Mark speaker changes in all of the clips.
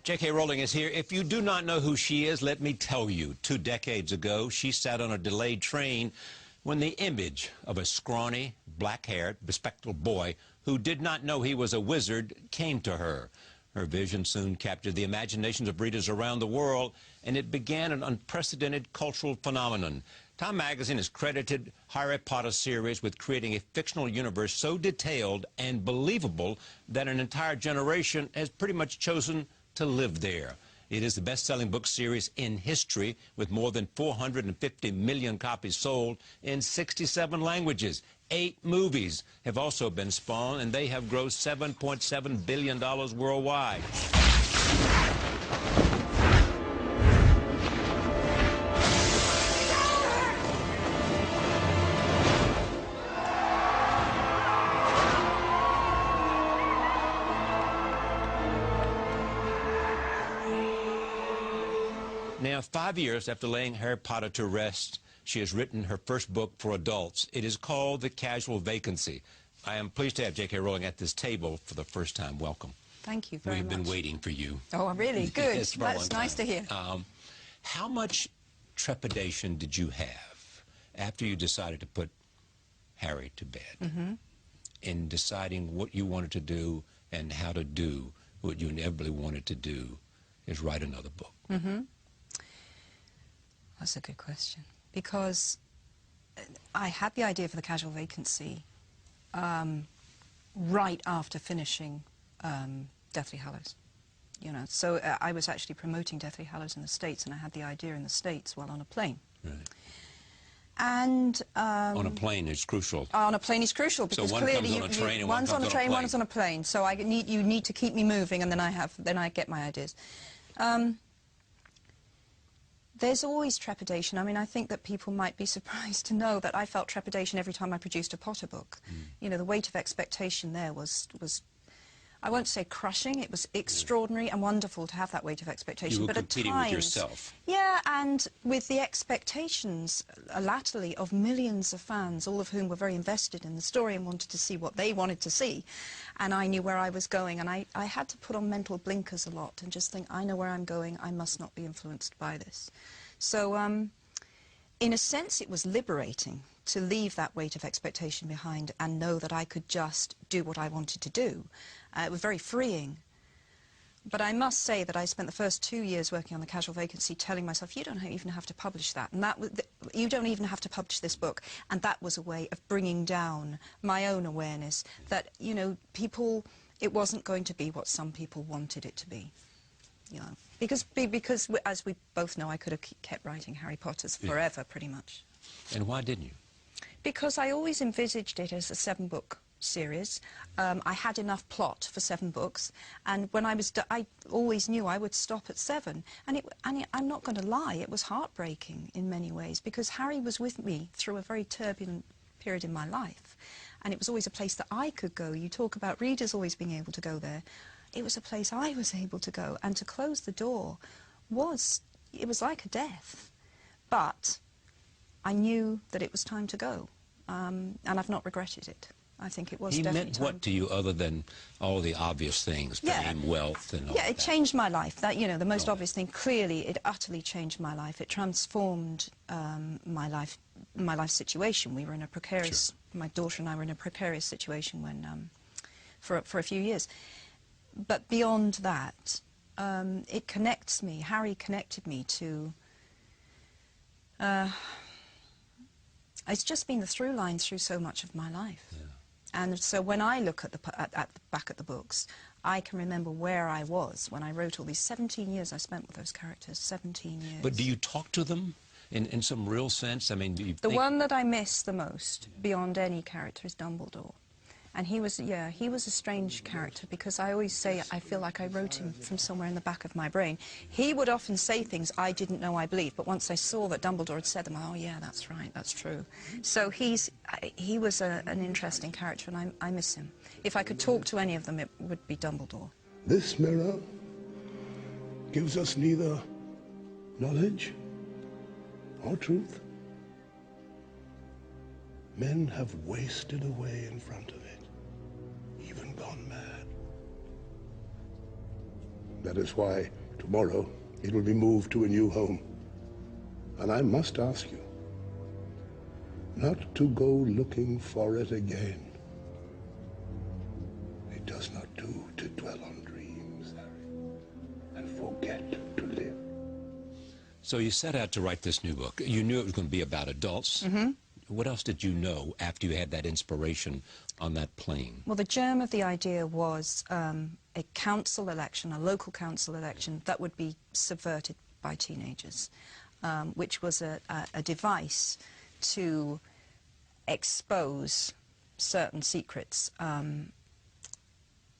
Speaker 1: J.K. Rowling is here. If you do not know who she is, let me tell you. 2 decades ago, she sat on a delayed train when the image of a scrawny, black-haired, bespectacled boy who did not know he was a wizard came to her. Her vision soon captured the imaginations of readers around the world, and it began an unprecedented cultural phenomenon. Time magazine has credited Harry Potter series with creating a fictional universe so detailed and believable that an entire generation has pretty much chosen to live there. It is the best-selling book series in history, with more than 450 million copies sold in 67 languages. 8 movies have also been spawned, and they have grossed $7.7 billion worldwide. Now, 5 years after laying Harry Potter to rest, she has written her first book for adults. It is called The Casual Vacancy. I am pleased to have J.K. Rowling at this table for the first time. Welcome.
Speaker 2: Thank you very much.
Speaker 1: We've been waiting for you.
Speaker 2: Oh, really? Good.
Speaker 1: Yes,
Speaker 2: That's nice to hear.
Speaker 1: How much trepidation did you have after you decided to put Harry to bed in deciding what you wanted to do and how to do what you inevitably wanted to do, is write another book?
Speaker 2: That's a good question, because I had the idea for The Casual Vacancy right after finishing Deathly Hallows. You know, so I was actually promoting Deathly Hallows in the States, and I had the idea in the States while on a plane.
Speaker 1: Right.
Speaker 2: And
Speaker 1: on a plane is crucial.
Speaker 2: On a plane is crucial, because
Speaker 1: so one
Speaker 2: clearly
Speaker 1: comes on a train and
Speaker 2: one's
Speaker 1: one
Speaker 2: on
Speaker 1: comes
Speaker 2: a train,
Speaker 1: on a plane.
Speaker 2: one's on a plane. So you need to keep me moving, and then I get my ideas. There's always trepidation. I mean, I think that people might be surprised to know that I felt trepidation every time I produced a Potter book. You know, the weight of expectation there was I won't say crushing. It was extraordinary and wonderful to have that weight of expectation.
Speaker 1: You were
Speaker 2: but
Speaker 1: competing
Speaker 2: at times,
Speaker 1: with yourself.
Speaker 2: Yeah, and with the expectations, latterly, of millions of fans, all of whom were very invested in the story and wanted to see what they wanted to see. And I knew where I was going, and I had to put on mental blinkers a lot and just think, I know where I'm going, I must not be influenced by this. So, in a sense, it was liberating to leave that weight of expectation behind and know that I could just do what I wanted to do. It was very freeing. But I must say that I spent the first 2 years working on The Casual Vacancy telling myself, you don't even have to publish that, and you don't even have to publish this book. And that was a way of bringing down my own awareness that, you know, it wasn't going to be what some people wanted it to be. You know, because as we both know, I could have kept writing Harry Potters forever, pretty much.
Speaker 1: And why didn't you?
Speaker 2: Because I always envisaged it as a 7-book series. I had enough plot for 7 books, and when I always knew I would stop at 7. And I'm not going to lie, it was heartbreaking in many ways, because Harry was with me through a very turbulent period in my life, and it was always a place that I could go. You talk about readers always being able to go there. It was a place I was able to go, and to close the door it was like a death. But I knew that it was time to go, and I've not regretted it. I think it was definitely time. He meant
Speaker 1: what to you other than all the obvious things, fame, wealth, and all that?
Speaker 2: Yeah, it changed my life. That, you know, the most obvious thing, clearly, it utterly changed my life. It transformed my life situation. We were in a precarious, my daughter and I were in a precarious situation when, for a few years. But beyond that, it connects me. Harry connected me to... it's just been the through line through so much of my life. Yeah. And so when I look back at the books, I can remember where I was when I wrote all these 17 years I spent with those characters, 17 years.
Speaker 1: But do you talk to them in some real sense? I mean, do you
Speaker 2: The one that I miss the most, beyond any character, is Dumbledore. And he was a strange character, because I always say I feel like I wrote him from somewhere in the back of my brain. He would often say things I didn't know I believed, but once I saw that Dumbledore had said them, oh yeah, that's right, that's true. So he was an interesting character, and I miss him. If I could talk to any of them, it would be Dumbledore.
Speaker 3: This mirror gives us neither knowledge or truth. Men have wasted away in front of it, even gone mad. That is why tomorrow it will be moved to a new home. And I must ask you not to go looking for it again. It does not do to dwell on dreams, Harry, and forget to live.
Speaker 1: So you set out to write this new book. You knew it was going to be about adults. Mm-hmm. What else did you know after you had that inspiration on that plane?
Speaker 2: Well, the germ of the idea was a council election, a local council election, that would be subverted by teenagers, which was a device to expose certain secrets.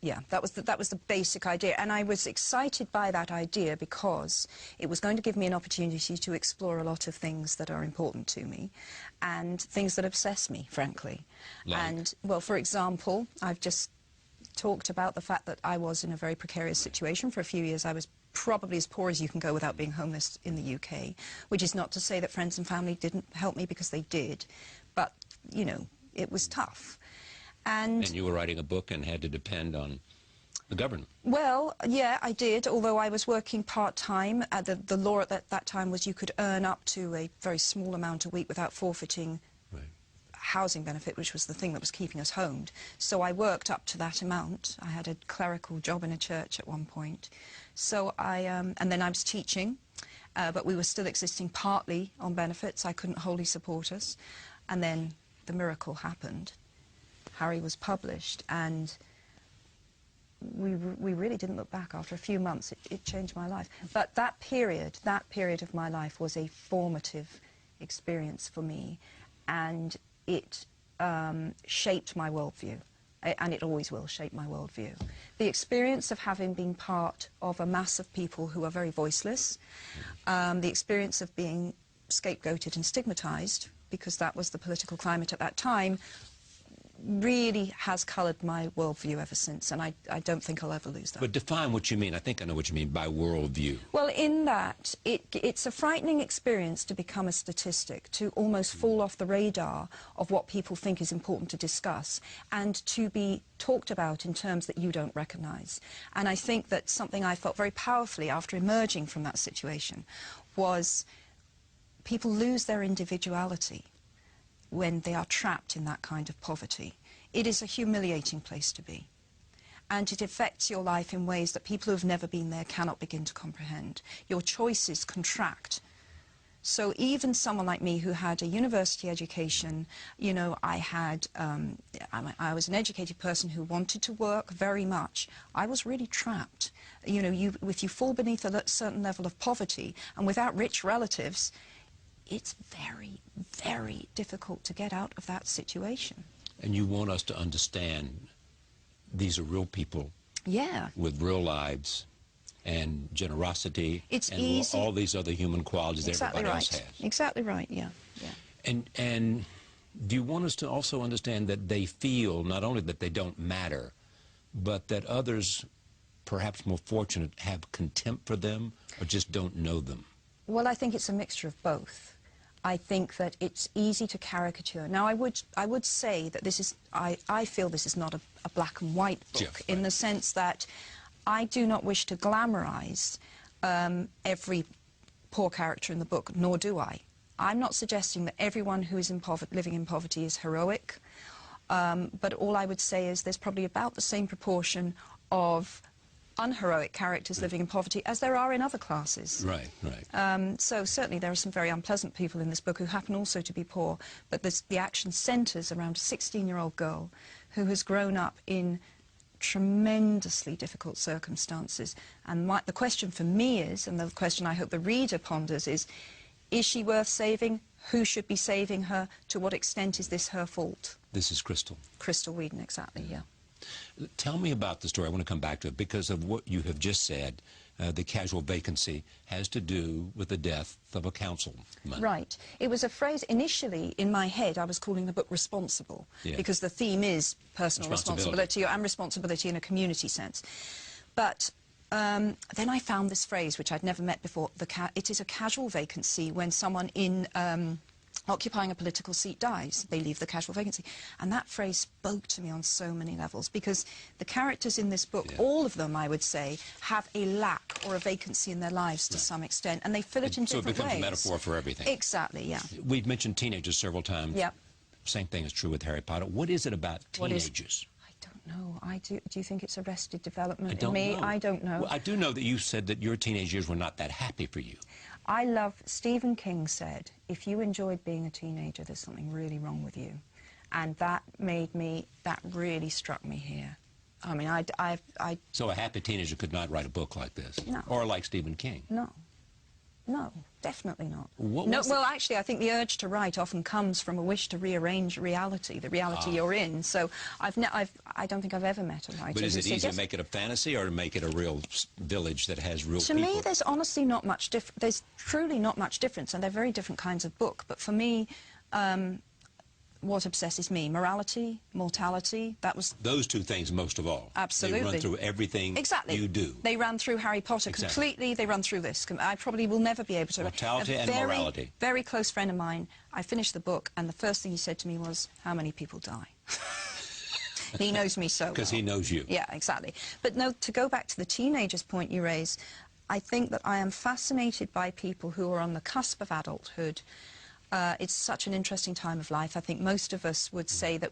Speaker 2: Yeah, that was the basic idea, and I was excited by that idea because it was going to give me an opportunity to explore a lot of things that are important to me and things that obsess me, frankly.
Speaker 1: Like?
Speaker 2: And, well, for example, I've just talked about the fact that I was in a very precarious situation. For a few years I was probably as poor as you can go without being homeless in the UK, which is not to say that friends and family didn't help me, because they did, but, you know, it was tough. And
Speaker 1: you were writing a book and had to depend on the government.
Speaker 2: Well, yeah, I did, although I was working part-time. The law at that time was you could earn up to a very small amount a week without forfeiting housing benefit, which was the thing that was keeping us homed. So I worked up to that amount. I had a clerical job in a church at one point. So and then I was teaching, but we were still existing partly on benefits. I couldn't wholly support us. And then the miracle happened. Harry was published, and we really didn't look back. After a few months, it changed my life. But that period of my life was a formative experience for me, and it shaped my worldview, and it always will shape my worldview. The experience of having been part of a mass of people who are very voiceless, the experience of being scapegoated and stigmatized, because that was the political climate at that time, really has coloured my worldview ever since, and I don't think I'll ever lose that.
Speaker 1: But define what you mean. I think I know what you mean by worldview.
Speaker 2: Well, in that, it's a frightening experience to become a statistic, to almost fall off the radar of what people think is important to discuss, and to be talked about in terms that you don't recognise. And I think that something I felt very powerfully after emerging from that situation was people lose their individuality when they are trapped in that kind of poverty. It is a humiliating place to be. And it affects your life in ways that people who have never been there cannot begin to comprehend. Your choices contract. So even someone like me who had a university education, you know, I was an educated person who wanted to work very much. I was really trapped. You know, if you fall beneath a certain level of poverty and without rich relatives, it's very, very difficult to get out of that situation.
Speaker 1: And you want us to understand these are real people,
Speaker 2: yeah,
Speaker 1: with real lives and generosity,
Speaker 2: it's
Speaker 1: and
Speaker 2: easy.
Speaker 1: all these other human qualities
Speaker 2: Exactly
Speaker 1: everybody
Speaker 2: right.
Speaker 1: else has.
Speaker 2: Exactly right, yeah, yeah.
Speaker 1: And do you want us to also understand that they feel not only that they don't matter, but that others, perhaps more fortunate, have contempt for them or just don't know them?
Speaker 2: Well, I think it's a mixture of both. I think that it's easy to caricature. Now, I would say that this is, I feel this is not a black and white book, in the sense that I do not wish to glamorize every poor character in the book, nor do I. I'm not suggesting that everyone who is living in poverty is heroic, but all I would say is there's probably about the same proportion of unheroic characters living in poverty as there are in other classes.
Speaker 1: Right, right.
Speaker 2: So certainly there are some very unpleasant people in this book who happen also to be poor, but the action centres around a 16-year-old girl who has grown up in tremendously difficult circumstances. And the question for me is, and the question I hope the reader ponders is she worth saving? Who should be saving her? To what extent is this her fault?
Speaker 1: This is Crystal.
Speaker 2: Crystal Whedon, exactly, yeah.
Speaker 1: Tell me about the story. I want to come back to it because of what you have just said. The casual vacancy has to do with the death of a councilman.
Speaker 2: Right. It was a phrase, initially, in my head, I was calling the book Responsible, because the theme is personal responsibility and responsibility in a community sense. But then I found this phrase, which I'd never met before. It is a casual vacancy when someone in occupying a political seat dies, they leave the casual vacancy. And that phrase spoke to me on so many levels, because the characters in this book, all of them, I would say, have a lack or a vacancy in their lives to some extent, and they fill it in different ways.
Speaker 1: So it becomes a metaphor for everything.
Speaker 2: Exactly, yeah.
Speaker 1: We've mentioned teenagers several times.
Speaker 2: Yep.
Speaker 1: Same thing is true with Harry Potter. What is it about teenagers?
Speaker 2: I don't know. Do you think it's arrested development
Speaker 1: I don't
Speaker 2: in me?
Speaker 1: know.
Speaker 2: I don't know.
Speaker 1: Well, I do know that you said that your teenage years were not that happy for you.
Speaker 2: Stephen King said, if you enjoyed being a teenager, there's something really wrong with you. And that really struck me here. I mean,
Speaker 1: So a happy teenager could not write a book like this?
Speaker 2: No.
Speaker 1: Or like Stephen King?
Speaker 2: No, definitely not.
Speaker 1: Well,
Speaker 2: actually, I think the urge to write often comes from a wish to rearrange reality, the reality you're in. So I don't think I've ever met a writer.
Speaker 1: But is it easy to make it a fantasy or to make it a real village that has real people?
Speaker 2: To me, there's honestly not much difference. There's truly not much difference, and they're very different kinds of book. But for me, what obsesses me? Morality, mortality, that was...
Speaker 1: Those two things most of all.
Speaker 2: Absolutely.
Speaker 1: They run through everything you do.
Speaker 2: They ran through Harry Potter completely. They run through this. I probably will never be able to...
Speaker 1: Mortality and morality.
Speaker 2: A very close friend of mine, I finished the book, and the first thing he said to me was, how many people die? He knows me so well.
Speaker 1: Because he knows you.
Speaker 2: Yeah, exactly. But no, to go back to the teenagers point you raise, I think that I am fascinated by people who are on the cusp of adulthood. It's such an interesting time of life. I think most of us would say that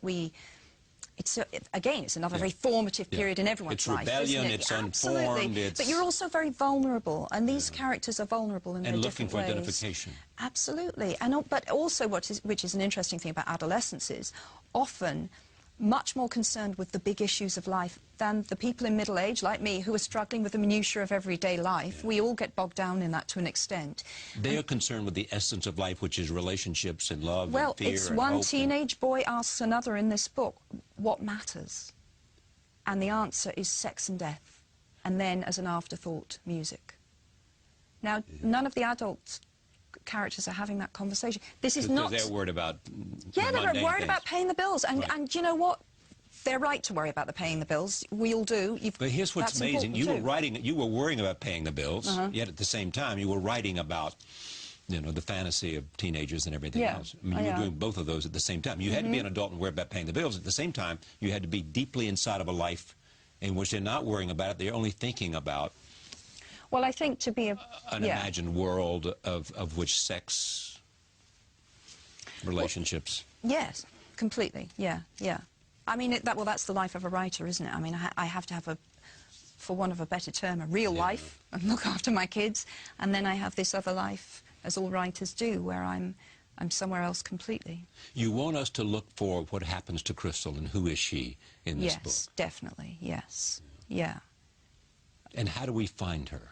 Speaker 2: again, it's another very formative period in everyone's life.
Speaker 1: It's rebellion,
Speaker 2: isn't it?
Speaker 1: it's
Speaker 2: Absolutely.
Speaker 1: unformed,
Speaker 2: But you're also very vulnerable, and these characters are vulnerable in their different ways.
Speaker 1: And looking for identification.
Speaker 2: Absolutely. But also, which is an interesting thing about adolescence is, often much more concerned with the big issues of life than the people in middle age, like me, who are struggling with the minutiae of everyday life. Yeah. We all get bogged down in that to an extent.
Speaker 1: They are concerned with the essence of life, which is relationships and love and fear and hope.
Speaker 2: Well, it's one teenage boy asks another in this book, what matters? And the answer is sex and death. And then, as an afterthought, music. Now, none of the adult characters are having that conversation. This is not...
Speaker 1: They're worried about...
Speaker 2: Yeah, they're worried about paying the bills. And you know what? They're right to worry about the paying the bills. We all do.
Speaker 1: But here's what's amazing. You were worrying about paying the bills, yet at the same time you were writing about, you know, the fantasy of teenagers and everything else. I mean, you were doing both of those at the same time. You had to be an adult and worry about paying the bills. At the same time, you had to be deeply inside of a life in which they're not worrying about it. They're only thinking about...
Speaker 2: Well, I think to be an
Speaker 1: imagined world of which sex, relationships...
Speaker 2: Well, yes, completely, yeah. I mean, that's the life of a writer, isn't it? I mean, I have to have for want of a better term, a real life and look after my kids, and then I have this other life, as all writers do, where I'm somewhere else completely.
Speaker 1: You want us to look for what happens to Crystal and who is she in this book?
Speaker 2: Yes, definitely, yes, yeah.
Speaker 1: And how do we find her?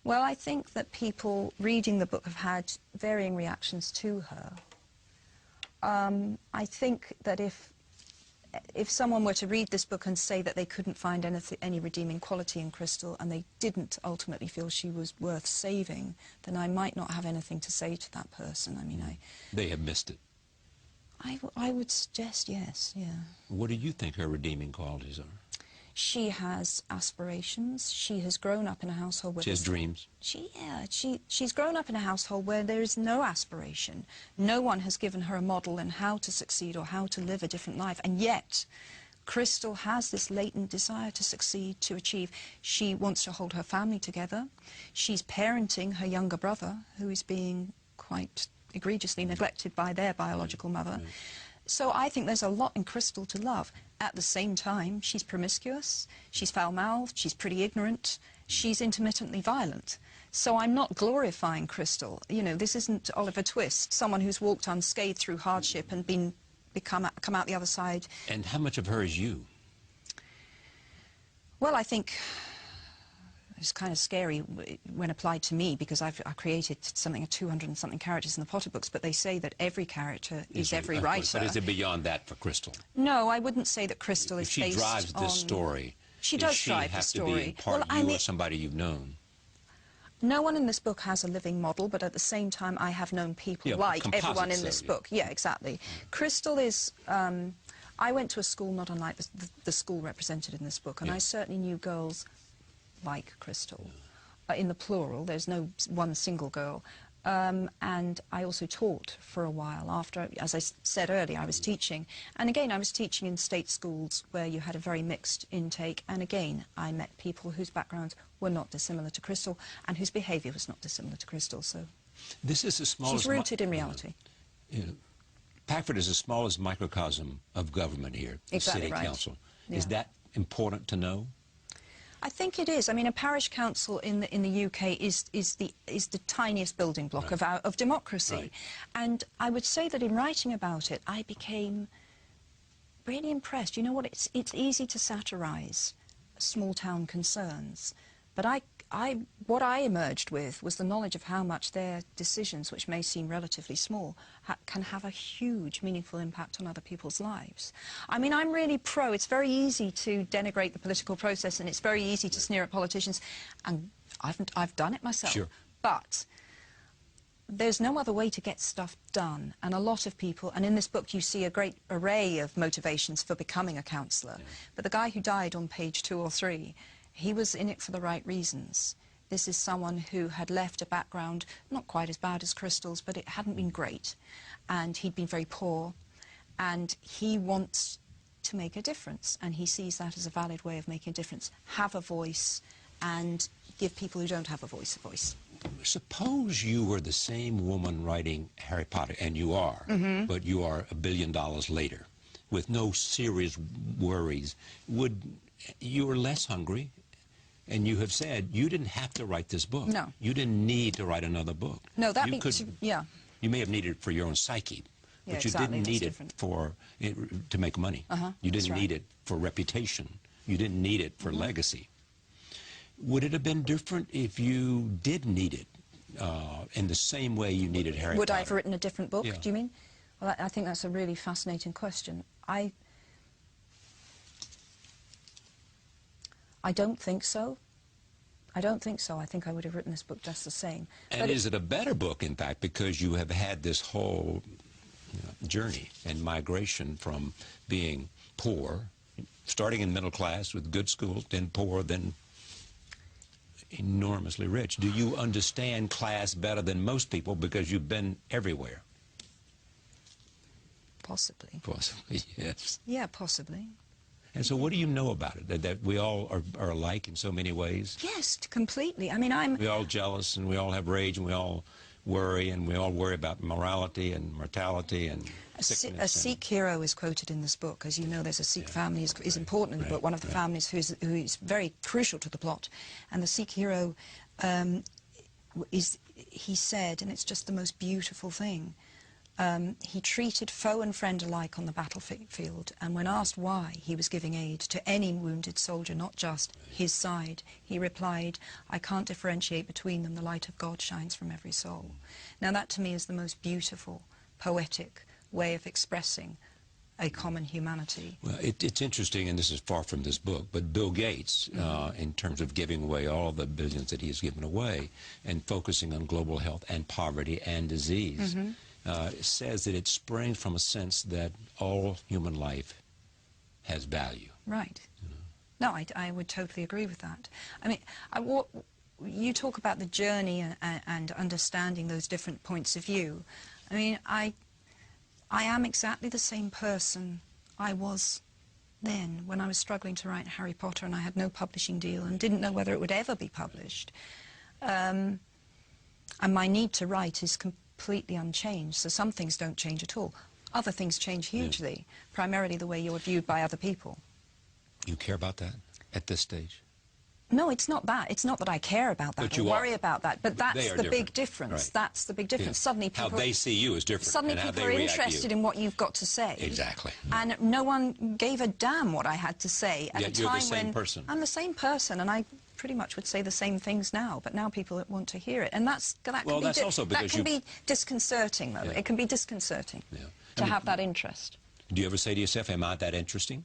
Speaker 2: Well, I think that people reading the book have had varying reactions to her. I think that if someone were to read this book and say that they couldn't find any redeeming quality in Crystal, and they didn't ultimately feel she was worth saving, then I might not have anything to say to that person. I mean,
Speaker 1: They have missed it.
Speaker 2: I would suggest yes, yeah.
Speaker 1: What do you think her redeeming qualities are?
Speaker 2: She has aspirations. She has grown up in a household where...
Speaker 1: She has dreams.
Speaker 2: She's grown up in a household where there is no aspiration. No one has given her a model in how to succeed or how to live a different life. And yet, Crystal has this latent desire to succeed, to achieve. She wants to hold her family together. She's parenting her younger brother, who is being quite egregiously neglected by their biological mother. So I think there's a lot in Crystal to love. At the same time, she's promiscuous, she's foul-mouthed, she's pretty ignorant, she's intermittently violent. So I'm not glorifying Crystal. You know, this isn't Oliver Twist, someone who's walked unscathed through hardship and come out the other side.
Speaker 1: And how much of her is you?
Speaker 2: Well, I think it's kind of scary when applied to me, because I created something of 200 and something characters in the Potter books, but they say that every character is every writer.
Speaker 1: But is it beyond that for Crystal?
Speaker 2: No, I wouldn't say that Crystal is based on...
Speaker 1: If she drives this story,
Speaker 2: she does drive the story.
Speaker 1: Does she have to be part of you or somebody you've known?
Speaker 2: No one in this book has a living model, but at the same time I have known people like everyone in this book. Yeah, exactly. Crystal is... I went to a school not unlike the school represented in this book, and I certainly knew girls like Crystal. In the plural, there's no one single girl And I also taught for a while after, as I said earlier, I was teaching. And again, I was teaching in state schools where you had a very mixed intake. And again, I met people whose backgrounds were not dissimilar to Crystal and whose behaviour was not dissimilar to Crystal. So
Speaker 1: this is the smallest...
Speaker 2: she's rooted in reality.
Speaker 1: Packford is the smallest microcosm of government here, the
Speaker 2: Exactly
Speaker 1: City
Speaker 2: right.
Speaker 1: Council.
Speaker 2: Yeah.
Speaker 1: Is that important to know?
Speaker 2: I think it is. I mean, a parish council in the UK is the tiniest building block of democracy.
Speaker 1: Right.
Speaker 2: And I would say that in writing about it, I became really impressed. You know what? It's easy to satirise small town concerns, but what I emerged with was the knowledge of how much their decisions, which may seem relatively small, can have a huge, meaningful impact on other people's lives. I mean, I'm really pro. It's very easy to denigrate the political process, and it's very easy to sneer at politicians, and I've done it myself.
Speaker 1: Sure.
Speaker 2: But there's no other way to get stuff done, and a lot of people, and in this book you see a great array of motivations for becoming a councillor, but the guy who died on page 2 or 3, he was in it for the right reasons. This is someone who had left a background not quite as bad as Crystal's, but it hadn't been great, and he'd been very poor, and he wants to make a difference, and he sees that as a valid way of making a difference. Have a voice and give people who don't have a voice a voice.
Speaker 1: Suppose you were the same woman writing Harry Potter, and you are, but you are $1 billion later, with no serious worries. You were less hungry, and you have said you didn't have to write this book.
Speaker 2: No.
Speaker 1: You didn't need to write another book.
Speaker 2: No, that means, yeah.
Speaker 1: You may have needed it for your own psyche,
Speaker 2: Yeah,
Speaker 1: but you
Speaker 2: exactly,
Speaker 1: didn't need
Speaker 2: that's
Speaker 1: it
Speaker 2: different.
Speaker 1: to make money. You didn't need it for reputation. You didn't need it for legacy. Would it have been different if you did need it in the same way you needed Harry Potter?
Speaker 2: Would I have written a different book,
Speaker 1: Yeah.
Speaker 2: do you mean? Well, I think that's a really fascinating question. I don't think so. I don't think so. I think I would have written this book just the same.
Speaker 1: And
Speaker 2: but
Speaker 1: is it a better book, in fact, because you have had this whole journey and migration from being poor, starting in middle class with good schools, then poor, then enormously rich? Do you understand class better than most people because you've been everywhere?
Speaker 2: Possibly.
Speaker 1: Possibly, yes.
Speaker 2: Yeah, possibly.
Speaker 1: And so what do you know about it? That we all are alike in so many ways?
Speaker 2: Yes, completely. I mean,
Speaker 1: We're all jealous, and we all have rage, and we all worry, and we all worry about morality and mortality and sickness.
Speaker 2: A Sikh hero is quoted in this book. As you know, there's a Sikh family is important in the book, one of the families who is very crucial to the plot. And the Sikh hero he said, and it's just the most beautiful thing, he treated foe and friend alike on the battlefield, and when asked why he was giving aid to any wounded soldier, not just his side, he replied, "I can't differentiate between them. The light of God shines from every soul." Now that to me is the most beautiful, poetic way of expressing a common humanity.
Speaker 1: Well, it's interesting, and this is far from this book, but Bill Gates, in terms of giving away all the billions that he has given away and focusing on global health and poverty and disease, says that it springs from a sense that all human life has value.
Speaker 2: Right. No, I would totally agree with that. I mean, you talk about the journey and understanding those different points of view. I mean, I am exactly the same person I was then when I was struggling to write Harry Potter and I had no publishing deal and didn't know whether it would ever be published. And my need to write is completely unchanged, so some things don't change at all. Other things change hugely, primarily the way you're viewed by other people.
Speaker 1: You care about that at this stage?
Speaker 2: No, it's not that. It's not that I care about that or worry about that, but that's the big difference.
Speaker 1: Right.
Speaker 2: That's the big difference. Suddenly people...
Speaker 1: How they see you is different.
Speaker 2: Suddenly people are interested in what you've got to say.
Speaker 1: Exactly.
Speaker 2: And no one gave a damn what I had to say at a time when...
Speaker 1: You're the same person.
Speaker 2: I'm the same person, and I pretty much would say the same things now, but now people want to hear it. And that can be disconcerting, though. It can be disconcerting to have that interest.
Speaker 1: Do you ever say to yourself, am I that interesting?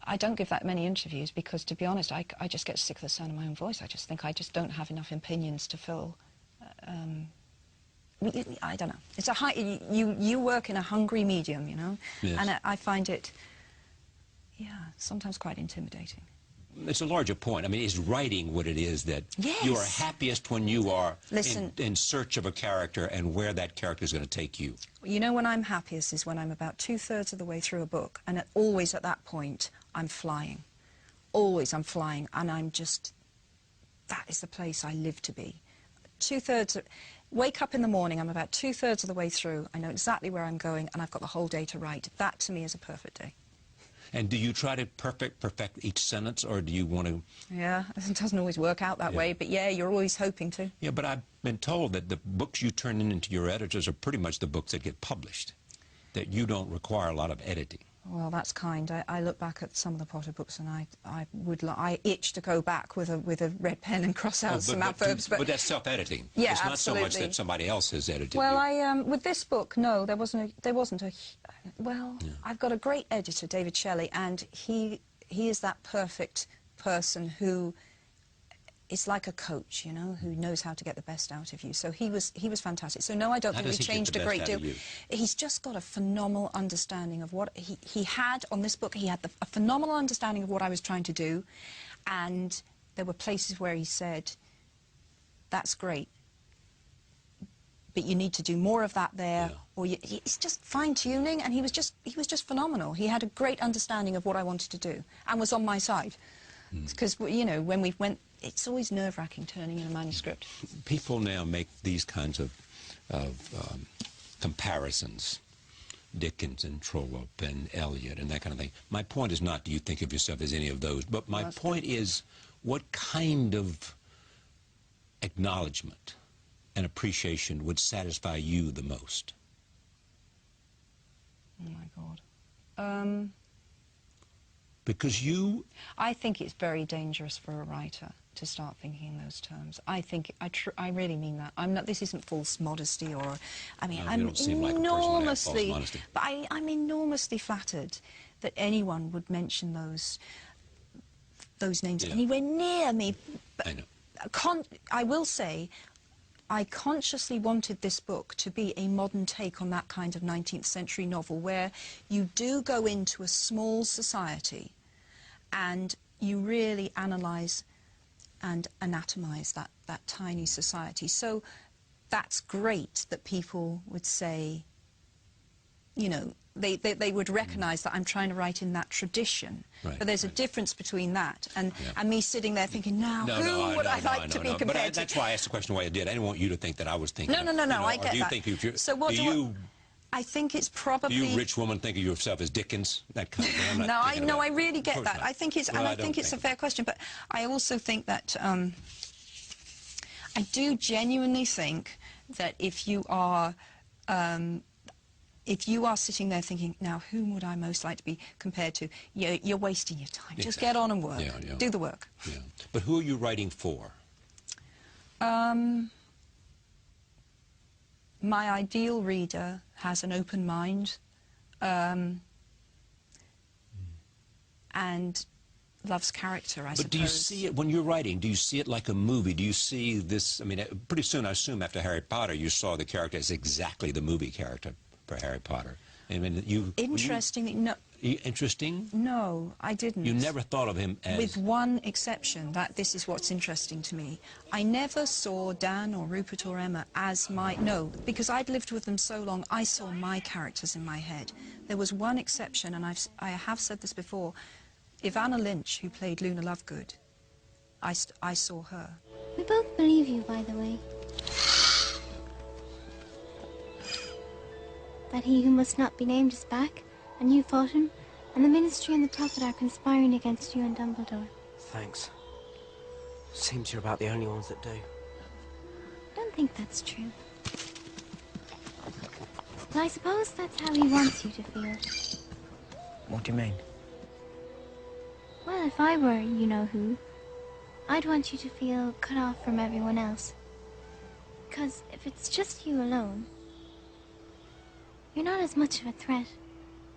Speaker 2: I don't give that many interviews because, to be honest, I just get sick of the sound of my own voice. I just think I just don't have enough opinions to fill. I don't know. It's a you work in a hungry medium, you know, and I find it, sometimes quite intimidating.
Speaker 1: it's a larger point. I mean, is writing what it is that
Speaker 2: Yes.
Speaker 1: you are happiest when you are
Speaker 2: Listen,
Speaker 1: in search of a character and where that character is going to take you?
Speaker 2: you know when I'm happiest is when I'm about 2/3 of the way through a book, and always at that point, I'm flying. Always I'm flying, and I'm just, that is the place I live to be. 2/3, wake up in the morning, I'm about 2/3 of the way through, I know exactly where I'm going, and I've got the whole day to write. That, to me, is a perfect day.
Speaker 1: And do you try to perfect each sentence, or do you want to...
Speaker 2: Yeah, it doesn't always work out that way, but yeah, you're always hoping to.
Speaker 1: Yeah, but I've been told that the books you turn into your editors are pretty much the books that get published, that you don't require a lot of editing.
Speaker 2: Well, that's kind. I look back at some of the Potter books, and I itch to go back with a red pen and cross out some adverbs.
Speaker 1: But that's self-editing.
Speaker 2: Yeah,
Speaker 1: it's not
Speaker 2: absolutely.
Speaker 1: so much that somebody else has edited
Speaker 2: Well,
Speaker 1: you.
Speaker 2: with this book, no, there wasn't a. Well, yeah. I've got a great editor, David Shelley, and he is that perfect person who is like a coach, you know, who knows how to get the best out of you. So he was fantastic. So no, I don't think we changed a great deal. He's just got a phenomenal understanding of what he had on this book. He had a phenomenal understanding of what I was trying to do, and there were places where he said, "That's great, but you need to do more of that there." Yeah. Or it's just fine-tuning, and he was just phenomenal. He had a great understanding of what I wanted to do, and was on my side. Because you know, when we went, it's always nerve-wracking turning in a manuscript.
Speaker 1: People now make these kinds of comparisons, Dickens and Trollope and Eliot and that kind of thing. My point is not, do you think of yourself as any of those, but my point is, what kind of acknowledgement and appreciation would satisfy you the most?
Speaker 2: Oh my God.
Speaker 1: Because you...
Speaker 2: I think it's very dangerous for a writer to start thinking in those terms. I think, I really mean that. I'm not, this isn't false modesty or, I mean, I'm enormously, but I'm enormously flattered that anyone would mention those names anywhere near me. But
Speaker 1: I know.
Speaker 2: I will say, I consciously wanted this book to be a modern take on that kind of 19th century novel where you do go into a small society and you really analyse and anatomise that tiny society. So that's great that people would say, you know, they would recognise that I'm trying to write in that tradition. Right, but there's a difference between that and me sitting there thinking, who would I like to be compared to?
Speaker 1: That's why I asked the question the way I did. I didn't want you to think that I was thinking
Speaker 2: No, I get that. So what I think it's probably...
Speaker 1: Do you, rich woman, think of yourself as Dickens? That kind of thing.
Speaker 2: I really get that. I think it's, and I think it's a fair question, but I also think that I do genuinely think that if you are sitting there thinking, now, whom would I most like to be compared to? You're wasting your time. Just get on and work. Do the work.
Speaker 1: Yeah. But who are you writing for?
Speaker 2: My ideal reader has an open mind and loves character, I suppose.
Speaker 1: But do you see it, when you're writing, do you see it like a movie? Do you see this, I mean, pretty soon, I assume, after Harry Potter, you saw the character as exactly the movie character for Harry Potter. I mean,
Speaker 2: Interestingly, no.
Speaker 1: Interesting?
Speaker 2: No, I didn't.
Speaker 1: You never thought of him as...
Speaker 2: With one exception, that this is what's interesting to me. I never saw Dan or Rupert or Emma as my... No, because I'd lived with them so long, I saw my characters in my head. There was one exception, and I have said this before. Ivana Lynch, who played Luna Lovegood, I saw her.
Speaker 4: We both believe you, by the way. That he who must not be named is back, and you fought him, and the Ministry and the Prophet are conspiring against you and Dumbledore.
Speaker 5: Thanks. Seems you're about the only ones that do.
Speaker 4: I don't think that's true. But I suppose that's how he wants you to feel.
Speaker 5: What do you mean?
Speaker 4: Well, if I were you-know-who, I'd want you to feel cut off from everyone else. Because if it's just you alone, you're not as much of a threat.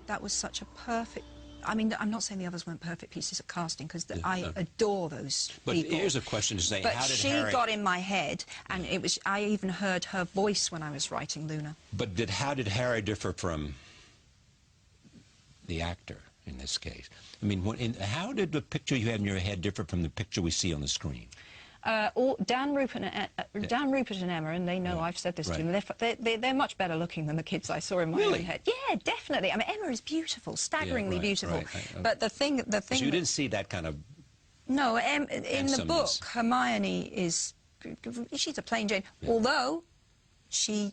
Speaker 2: That was such a perfect... I mean, I'm not saying the others weren't perfect pieces of casting, because I adore those people.
Speaker 1: But here's a question to say, how did
Speaker 2: Harry... But she got in my head, and it was... I even heard her voice when I was writing Luna.
Speaker 1: But how did Harry differ from the actor? in this case. I mean, how did the picture you have in your head differ from the picture we see on the screen?
Speaker 2: Dan Rupert and Emma, and they know I've said this to them, they're much better looking than the kids I saw in my own head. Yeah, definitely. I mean, Emma is beautiful, staggeringly beautiful. But the thing... So
Speaker 1: you didn't see that kind of...
Speaker 2: No, in the book, Hermione is... She's a plain Jane, although she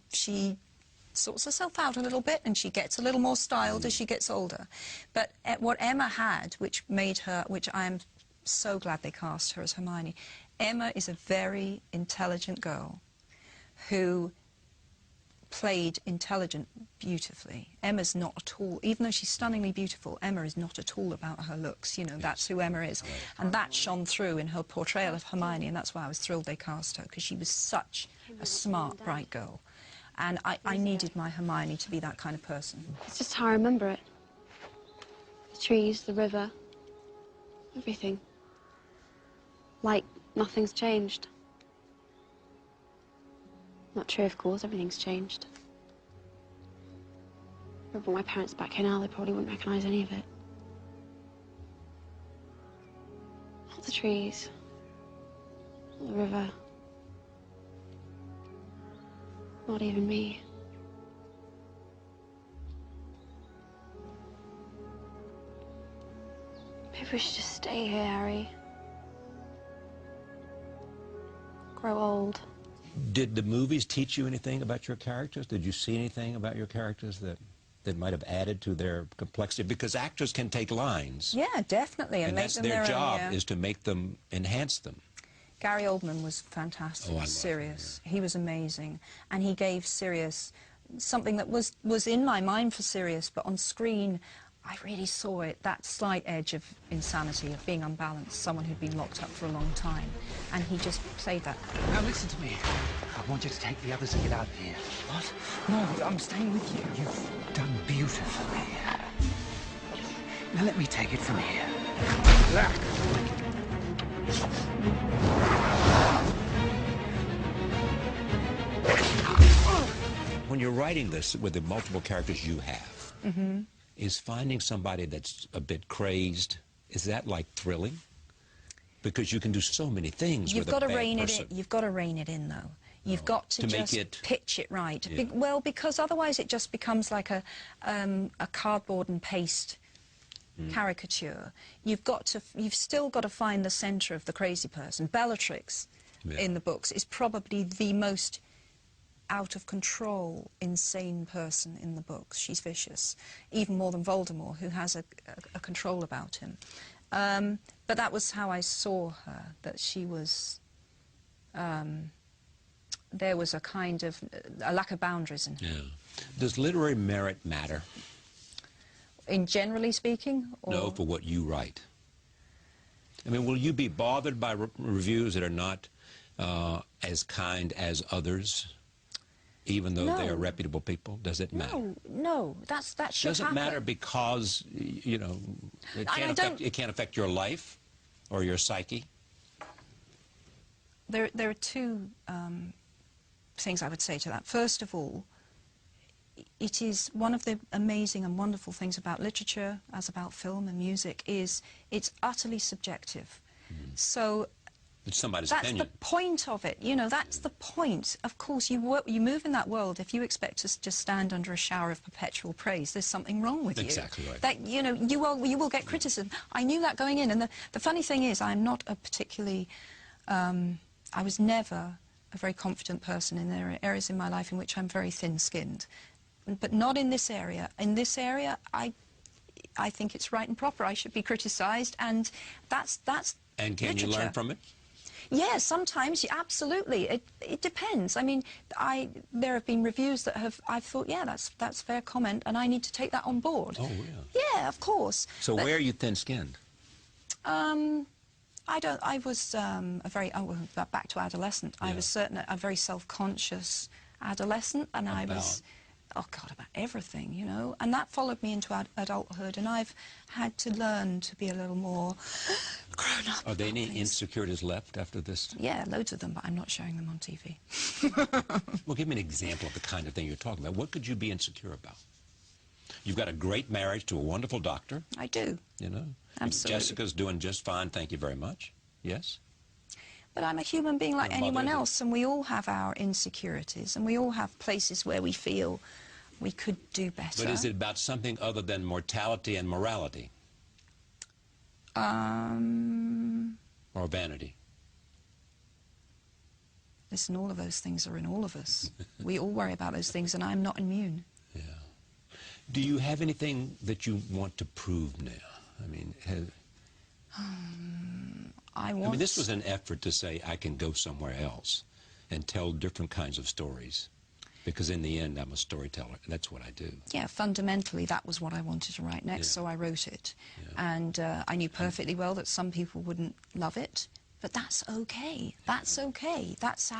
Speaker 2: sorts herself out a little bit and she gets a little more styled as she gets older. But what Emma had, which made her, which I am so glad they cast her as Hermione, Emma is a very intelligent girl who played intelligent beautifully. Emma's not at all, even though she's stunningly beautiful, Emma is not at all about her looks. You know, that's who Emma is. And that shone through in her portrayal of Hermione, and that's why I was thrilled they cast her, because she was such a smart, bright girl. And I needed my Hermione to be that kind of person.
Speaker 6: It's just how I remember it. The trees, the river, everything. Like nothing's changed. Not true, of course, everything's changed. If I brought my parents back here now, they probably wouldn't recognise any of it. Not the trees, not the river, not even me. Maybe we should just stay here, Harry. Grow old.
Speaker 1: Did the movies teach you anything about your characters? Did you see anything about your characters that might have added to their complexity? Because actors can take lines.
Speaker 2: Yeah, definitely. And make
Speaker 1: that's
Speaker 2: them
Speaker 1: their
Speaker 2: own,
Speaker 1: job, is to make them, enhance them.
Speaker 2: Gary Oldman was fantastic.
Speaker 1: Oh, I love
Speaker 2: Sirius.
Speaker 1: him,
Speaker 2: He was amazing. And he gave Sirius something that was in my mind for Sirius, but on screen, I really saw it, that slight edge of insanity, of being unbalanced, someone who'd been locked up for a long time. And he just played that.
Speaker 7: Now listen to me. I want you to take the others and get out of here. What? No, I'm staying with you. You've done beautifully. Now let me take it from here.
Speaker 1: When you're writing this with the multiple characters you have, is finding somebody that's a bit crazed, is that like thrilling? Because you can do so many things with a bad person.
Speaker 2: You've got to rein it in, though. You've got to just pitch it right.
Speaker 1: Yeah.
Speaker 2: Well, because otherwise it just becomes like a cardboard and paste caricature. You've still got to find the centre of the crazy person. Bellatrix in the books is probably the most out of control, insane person in the books. She's vicious, even more than Voldemort, who has a control about him. But that was how I saw her, that she was... there was a kind of a lack of boundaries in her.
Speaker 1: Yeah. Does literary merit matter?
Speaker 2: In generally speaking? Or...
Speaker 1: No, for what you write. I mean, will you be bothered by reviews that are not as kind as others, even though they are reputable people? Does it matter?
Speaker 2: No, that should
Speaker 1: Does it matter because, you know, it can't affect your life or your psyche?
Speaker 2: There are two things I would say to that. First of all, it is one of the amazing and wonderful things about literature, as about film and music, is it's utterly subjective. So
Speaker 1: it's somebody's
Speaker 2: that's
Speaker 1: opinion.
Speaker 2: the point of it, you know, that's the point. Of course, you move in that world, if you expect to just stand under a shower of perpetual praise, there's something wrong with you.
Speaker 1: Exactly right.
Speaker 2: That, you know, you will get criticism. I knew that going in, and the funny thing is, I'm not a particularly, I was never a very confident person. In there are areas in my life in which I'm very thin-skinned, but not in this area. In this area, I think it's right and proper. I should be criticised, and that's
Speaker 1: And can
Speaker 2: literature.
Speaker 1: you learn from it?
Speaker 2: Yeah, sometimes, absolutely. It depends. I mean, there have been reviews that I've thought, yeah, that's fair comment, and I need to take that on board.
Speaker 1: Oh, yeah.
Speaker 2: Yeah, of course.
Speaker 1: So where are you thin-skinned?
Speaker 2: I was back to adolescent. Yeah. I was certainly a very self-conscious adolescent, and I was, oh God, about everything, you know. And that followed me into adulthood, and I've had to learn to be a little more grown up.
Speaker 1: Are there any insecurities left after this?
Speaker 2: Yeah, loads of them, but I'm not showing them on TV.
Speaker 1: Well, give me an example of the kind of thing you're talking about. What could you be insecure about? You've got a great marriage to a wonderful doctor.
Speaker 2: I do.
Speaker 1: You know.
Speaker 2: Absolutely.
Speaker 1: Jessica's doing just fine, thank you very much. Yes?
Speaker 2: But I'm a human being like
Speaker 1: Your mother
Speaker 2: anyone
Speaker 1: is a-
Speaker 2: else, and we all have our insecurities, and we all have places where we feel we could do better.
Speaker 1: But is it about something other than mortality and morality? Or vanity?
Speaker 2: Listen, all of those things are in all of us. We all worry about those things, and I'm not immune.
Speaker 1: Yeah. Do you have anything that you want to prove now? I mean,
Speaker 2: I
Speaker 1: I
Speaker 2: want...
Speaker 1: mean, this was an effort to say, I can go somewhere else and tell different kinds of stories. Because in the end, I'm a storyteller, and that's what I do.
Speaker 2: Yeah, fundamentally, that was what I wanted to write next,
Speaker 1: Yeah.
Speaker 2: so I wrote it.
Speaker 1: Yeah.
Speaker 2: And I knew perfectly well that some people wouldn't love it, but that's okay. That's okay. That's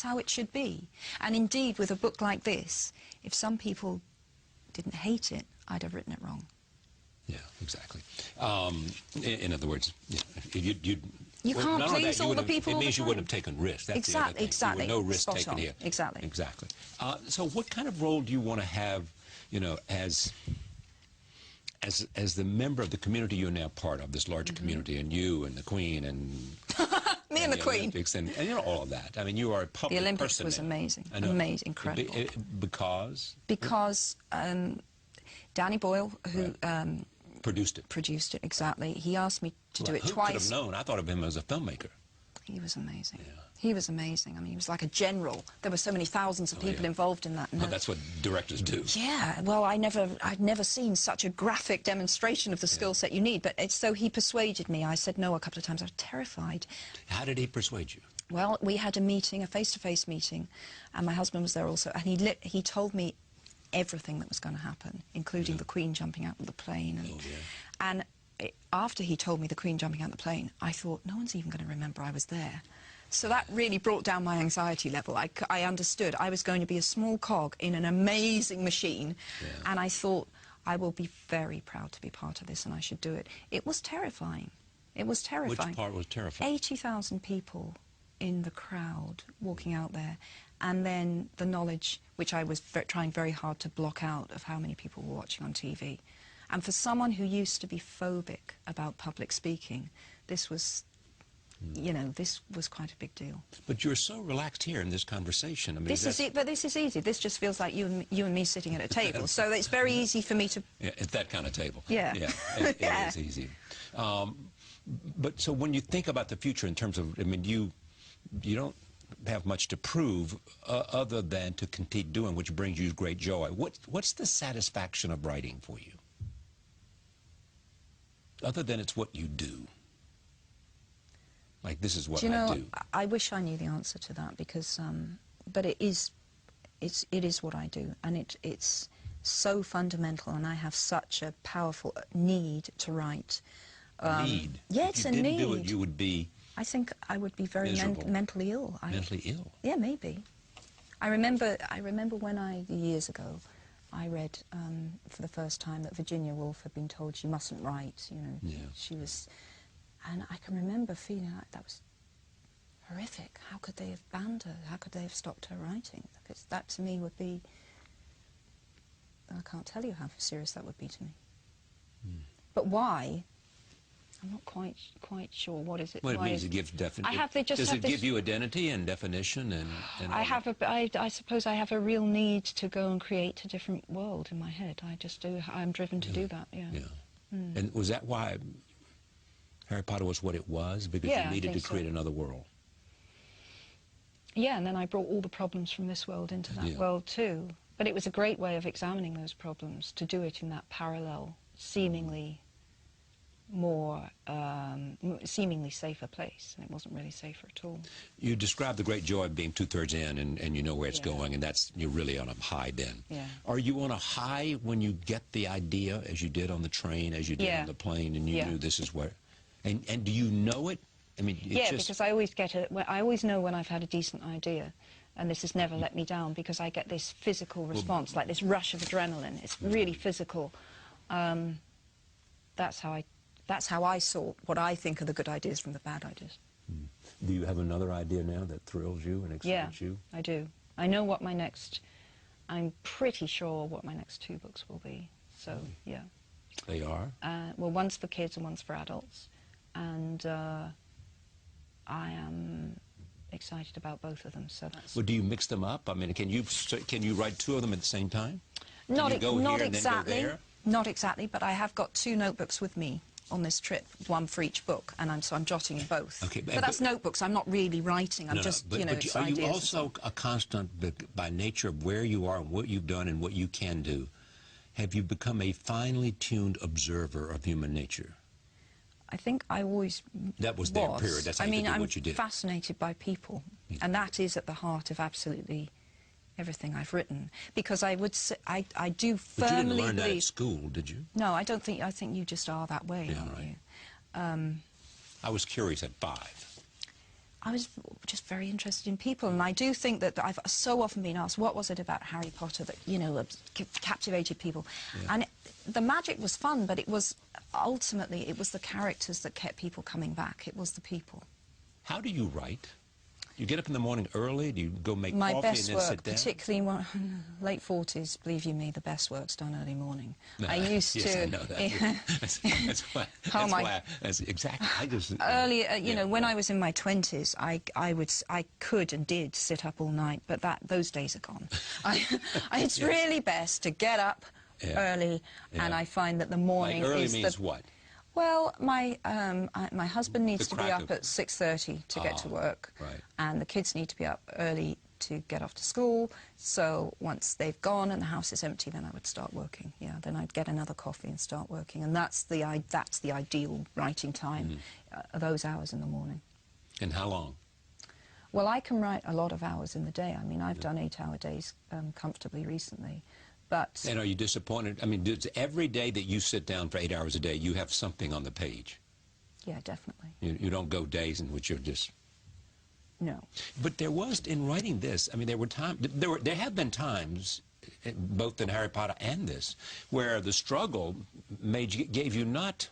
Speaker 2: how it should be. And indeed, with a book like this, if some people didn't hate it, I'd have written it wrong.
Speaker 1: Yeah, exactly. In other words,
Speaker 2: You
Speaker 1: well,
Speaker 2: can't
Speaker 1: none of
Speaker 2: please
Speaker 1: that, you
Speaker 2: all the
Speaker 1: wouldn't have-
Speaker 2: people
Speaker 1: It
Speaker 2: all the
Speaker 1: means you wouldn't
Speaker 2: time.
Speaker 1: have taken risks. That's
Speaker 2: Exactly,
Speaker 1: the other thing.
Speaker 2: exactly.
Speaker 1: No risk
Speaker 2: Spot
Speaker 1: taken
Speaker 2: on.
Speaker 1: here.
Speaker 2: Exactly.
Speaker 1: Exactly. So what kind of role do you want to have, you know, as the member of the community you're now part of, this larger community, and you and the Queen and
Speaker 2: Me and the Queen.
Speaker 1: Olympics and you know all of that. I mean, you are a public
Speaker 2: The Olympics
Speaker 1: person
Speaker 2: was
Speaker 1: now.
Speaker 2: amazing.
Speaker 1: I know.
Speaker 2: Amazing, incredible.
Speaker 1: Because
Speaker 2: Because Danny Boyle, who
Speaker 1: produced it.
Speaker 2: produced it, exactly, he asked me to do it
Speaker 1: Who
Speaker 2: twice.
Speaker 1: could have known? I thought of him as a filmmaker.
Speaker 2: He was amazing.
Speaker 1: Yeah.
Speaker 2: He was amazing. I mean, he was like a general. There were so many thousands of people
Speaker 1: yeah.
Speaker 2: involved in that. And
Speaker 1: Well, that's what directors do.
Speaker 2: yeah, well, I'd never seen such a graphic demonstration of the skill set you need. But so he persuaded me. I said no a couple of times. I was terrified.
Speaker 1: How did he persuade you?
Speaker 2: Well, we had a meeting, a face-to-face meeting, and my husband was there also. And he told me everything that was going to happen, including the Queen jumping out of the plane. And after he told me the Queen jumping out of the plane, I thought, no one's even going to remember I was there. So that really brought down my anxiety level. I understood I was going to be a small cog in an amazing machine, and I thought, I will be very proud to be part of this, and I should do it. It was terrifying. It was terrifying.
Speaker 1: Which part was terrifying?
Speaker 2: 80,000 people in the crowd walking out there, and then the knowledge, which I was trying very hard to block out, of how many people were watching on TV. And for someone who used to be phobic about public speaking, this was, you know, this was quite a big deal.
Speaker 1: But you're so relaxed here in this conversation. I mean,
Speaker 2: This is it, but this is easy. This just feels like you and me sitting at a table. So it's very easy for me to...
Speaker 1: Yeah, it's that kind of table.
Speaker 2: Yeah.
Speaker 1: Yeah, it is easy. But so when you think about the future in terms of, I mean, you don't have much to prove other than to continue doing, which brings you great joy. What's the satisfaction of writing for you? Other than it's what you do. Like, this is what I do.
Speaker 2: I wish I knew the answer to that, because, but it is what I do, and it's so fundamental, and I have such a powerful need to write.
Speaker 1: Need?
Speaker 2: Yeah, it's a need.
Speaker 1: If you didn't do it, you would be...
Speaker 2: I think I would be very mentally ill.
Speaker 1: Mentally ill?
Speaker 2: Yeah, maybe. I remember when years ago, I read for the first time that Virginia Woolf had been told she mustn't write, you know.
Speaker 1: Yeah.
Speaker 2: She was... And I can remember feeling like that was horrific. How could they have banned her? How could they have stopped her writing? Because that to me would be... I can't tell you how serious that would be to me. But why? I'm not quite sure. What is it?
Speaker 1: Well, it
Speaker 2: Why
Speaker 1: means
Speaker 2: is-
Speaker 1: it gives definition.
Speaker 2: Does
Speaker 1: it give you identity and definition and
Speaker 2: I suppose I have a real need to go and create a different world in my head. I just do. I'm driven to do that, yeah.
Speaker 1: And was that why Harry Potter was what it was? Because
Speaker 2: Yeah,
Speaker 1: you
Speaker 2: I
Speaker 1: needed to
Speaker 2: think
Speaker 1: create
Speaker 2: so.
Speaker 1: another world.
Speaker 2: Yeah, and then I brought all the problems from this world into that world too. But it was a great way of examining those problems, to do it in that parallel, seemingly more, seemingly safer place. And it wasn't really safer at all.
Speaker 1: You described the great joy of being 2/3 in, and you know where it's going, and you're really on a high then.
Speaker 2: Yeah.
Speaker 1: Are you on a high when you get the idea, as you did on the train, as you did on the plane, and you knew this is where... And do you know it? I mean, it's just...
Speaker 2: because I always know when I've had a decent idea, and this has never let me down, because I get this physical response, like this rush of adrenaline. It's really physical. That's how I sort what I think are the good ideas from the bad ideas.
Speaker 1: Do you have another idea now that thrills you and excites you?
Speaker 2: I do. I know what I'm pretty sure what my next 2 books will be. So, yeah.
Speaker 1: They are?
Speaker 2: Well, one's for kids and one's for adults. And I am excited about both of them, so that's...
Speaker 1: Well, do you mix them up? I mean, can you write two of them at the same time?
Speaker 2: Not
Speaker 1: you go
Speaker 2: not
Speaker 1: here and
Speaker 2: exactly.
Speaker 1: then go there?
Speaker 2: Not exactly, but I have got 2 notebooks with me on this trip, one for each book, and so I'm jotting in both.
Speaker 1: Okay,
Speaker 2: but that's notebooks. I'm not really writing. I'm just,
Speaker 1: but,
Speaker 2: you know,
Speaker 1: but
Speaker 2: it's
Speaker 1: are you
Speaker 2: ideas.
Speaker 1: also a constant, by nature of where you are and what you've done and what you can do, have you become a finely tuned observer of human nature?
Speaker 2: I think I always
Speaker 1: That was their period. That's how you did what you did.
Speaker 2: I'm fascinated by people, and that is at the heart of absolutely everything I've written. Because I would say, I do firmly
Speaker 1: But you didn't learn
Speaker 2: believe...
Speaker 1: that at school, did you?
Speaker 2: No, I don't think... I think you just are that way,
Speaker 1: Yeah,
Speaker 2: aren't
Speaker 1: right.
Speaker 2: you?
Speaker 1: I was curious at 5.
Speaker 2: I was just very interested in people, and I do think that I've so often been asked, what was it about Harry Potter that, you know, captivated people?
Speaker 1: Yeah.
Speaker 2: And the magic was fun, but it was, ultimately, it was the characters that kept people coming back. It was the people.
Speaker 1: How do you write? You get up in the morning early? Do you go make
Speaker 2: My
Speaker 1: coffee and
Speaker 2: best
Speaker 1: then
Speaker 2: work,
Speaker 1: sit down?
Speaker 2: particularly late 40s, believe you me, the best work's done early morning.
Speaker 1: No,
Speaker 2: I used
Speaker 1: yes,
Speaker 2: to...
Speaker 1: I know that. That's why.
Speaker 2: Oh,
Speaker 1: That's exactly. I just
Speaker 2: earlier, you know, when I was in my 20s, I could and did sit up all night, but those days are gone. It's really best to get up early, and I find that the morning
Speaker 1: like early
Speaker 2: is
Speaker 1: means what?
Speaker 2: Well, my husband needs to be
Speaker 1: crack
Speaker 2: up at 6:30 to get to work,
Speaker 1: right.
Speaker 2: and the kids need to be up early to get off to school. So once they've gone and the house is empty, then I would start working. Yeah, then I'd get another coffee and start working, and that's the ideal writing time, those hours in the morning.
Speaker 1: And how long?
Speaker 2: Well, I can write a lot of hours in the day. I mean, I've done 8-hour days comfortably recently. But
Speaker 1: And are you disappointed? I mean, every day that you sit down for 8 hours a day, you have something on the page.
Speaker 2: yeah, definitely.
Speaker 1: You don't go days in which you're just...
Speaker 2: No.
Speaker 1: But there was, in writing this, I mean, there have been times, both in Harry Potter and this, where the struggle gave you not